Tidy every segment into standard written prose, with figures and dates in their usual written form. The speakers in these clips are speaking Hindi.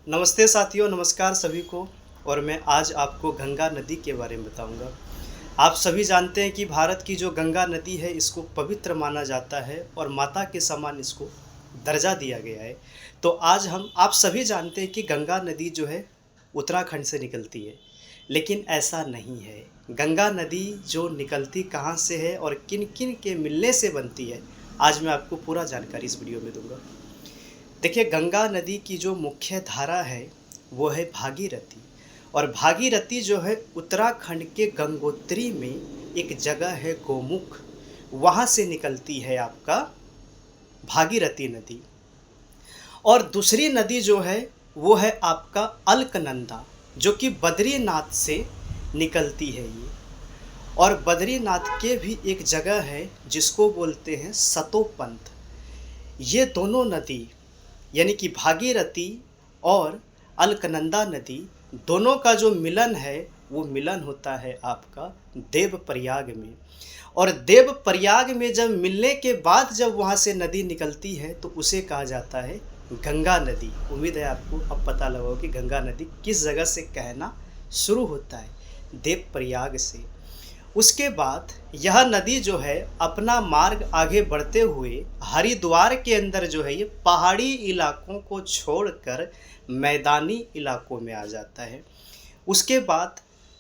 नमस्ते साथियों, नमस्कार सभी को। और मैं आज आपको गंगा नदी के बारे में बताऊंगा। आप सभी जानते हैं कि भारत की जो गंगा नदी है इसको पवित्र माना जाता है और माता के समान इसको दर्जा दिया गया है। तो आज हम आप सभी जानते हैं कि गंगा नदी जो है उत्तराखंड से निकलती है, लेकिन ऐसा नहीं है। गंगा नदी जो निकलती कहाँ से है और किन किन के मिलने से बनती है, आज मैं आपको पूरा जानकारी इस वीडियो में दूंगा। देखिए, गंगा नदी की जो मुख्य धारा है वो है भागीरथी। और भागीरथी जो है उत्तराखंड के गंगोत्री में एक जगह है गोमुख, वहाँ से निकलती है आपका भागीरथी नदी। और दूसरी नदी जो है वो है आपका अलकनंदा, जो कि बद्रीनाथ से निकलती है ये। और बद्रीनाथ के भी एक जगह है जिसको बोलते हैं सतोपंथ। ये दोनों नदी यानी कि भागीरथी और अलकनंदा नदी दोनों का जो मिलन है वो मिलन होता है आपका देवप्रयाग में। और देवप्रयाग में जब मिलने के बाद जब वहाँ से नदी निकलती है तो उसे कहा जाता है गंगा नदी। उम्मीद है आपको अब पता लगा कि गंगा नदी किस जगह से कहना शुरू होता है, देवप्रयाग से। उसके बाद यह नदी जो है अपना मार्ग आगे बढ़ते हुए हरिद्वार के अंदर जो है ये पहाड़ी इलाकों को छोड़कर मैदानी इलाकों में आ जाता है। उसके बाद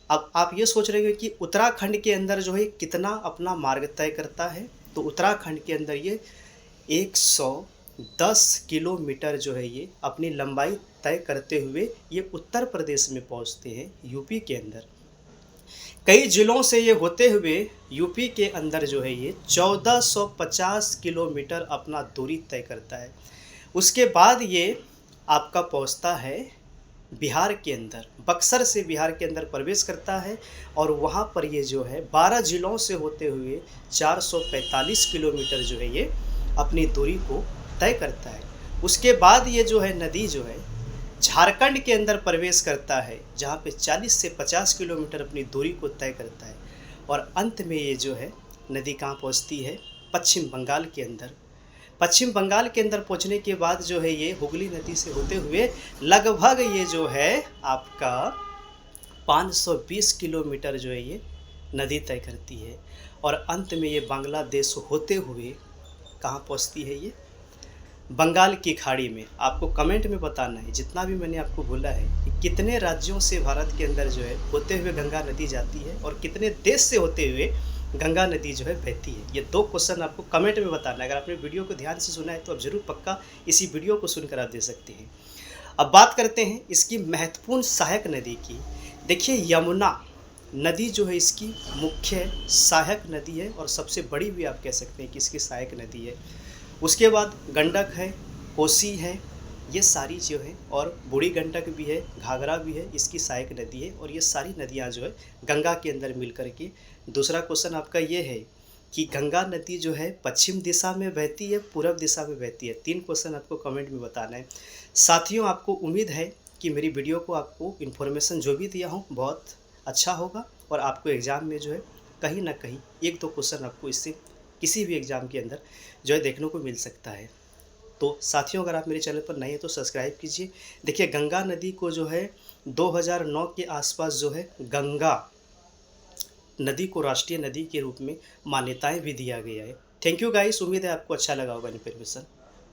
अब आप ये सोच रहे हैं कि उत्तराखंड के अंदर जो है कितना अपना मार्ग तय करता है, तो उत्तराखंड के अंदर ये 110 किलोमीटर जो है ये अपनी लंबाई तय करते हुए ये उत्तर प्रदेश में पहुंचते हैं, यूपी के अंदर। कई जिलों से ये होते हुए यूपी के अंदर जो है ये 1450 किलोमीटर अपना दूरी तय करता है। उसके बाद ये आपका पहुंचता है बिहार के अंदर, बक्सर से बिहार के अंदर प्रवेश करता है। और वहाँ पर ये जो है 12 जिलों से होते हुए 445 किलोमीटर जो है ये अपनी दूरी को तय करता है। उसके बाद ये जो है नदी जो है झारखंड के अंदर प्रवेश करता है, जहाँ पे 40 से 50 किलोमीटर अपनी दूरी को तय करता है। और अंत में ये जो है नदी कहाँ पहुँचती है, पश्चिम बंगाल के अंदर। पश्चिम बंगाल के अंदर पहुँचने के बाद जो है ये हुगली नदी से होते हुए लगभग ये जो है आपका 520 किलोमीटर जो है ये नदी तय करती है। और अंत में ये बांग्लादेश होते हुए कहाँ पहुँचती है, ये बंगाल की खाड़ी में। आपको कमेंट में बताना है, जितना भी मैंने आपको बोला है, कि कितने राज्यों से भारत के अंदर जो है होते हुए गंगा नदी जाती है और कितने देश से होते हुए गंगा नदी जो है बहती है। ये 2 क्वेश्चन आपको कमेंट में बताना है। अगर आपने वीडियो को ध्यान से सुना है तो आप ज़रूर पक्का इसी वीडियो को सुनकर आप दे सकते हैं। अब बात करते हैं इसकी महत्वपूर्ण सहायक नदी की। देखिए, यमुना नदी जो है इसकी मुख्य सहायक नदी है और सबसे बड़ी भी आप कह सकते हैं कि इसकी सहायक नदी है। उसके बाद गंडक है, कोसी है, ये सारी जो है, और बूढ़ी गंडक भी है, घाघरा भी है, इसकी सहायक नदी है। और ये सारी नदियाँ जो है गंगा के अंदर मिल कर के। दूसरा क्वेश्चन आपका ये है कि गंगा नदी जो है पश्चिम दिशा में बहती है, पूर्व दिशा में बहती है। 3 क्वेश्चन आपको कमेंट में बताना है। साथियों, आपको उम्मीद है कि मेरी वीडियो को आपको इन्फॉर्मेशन जो भी दिया हूँ बहुत अच्छा होगा और आपको एग्ज़ाम में जो है कहीं ना कहीं 1-2 क्वेश्चन आपको इससे किसी भी एग्ज़ाम के अंदर जो है देखने को मिल सकता है। तो साथियों, अगर आप मेरे चैनल पर नए हैं तो सब्सक्राइब कीजिए। देखिए, गंगा नदी को जो है 2009 के आसपास जो है गंगा नदी को राष्ट्रीय नदी के रूप में मान्यताएं भी दिया गया है। थैंक यू गाइस, उम्मीद है आपको अच्छा लगा होगा इन्फॉर्मेशन।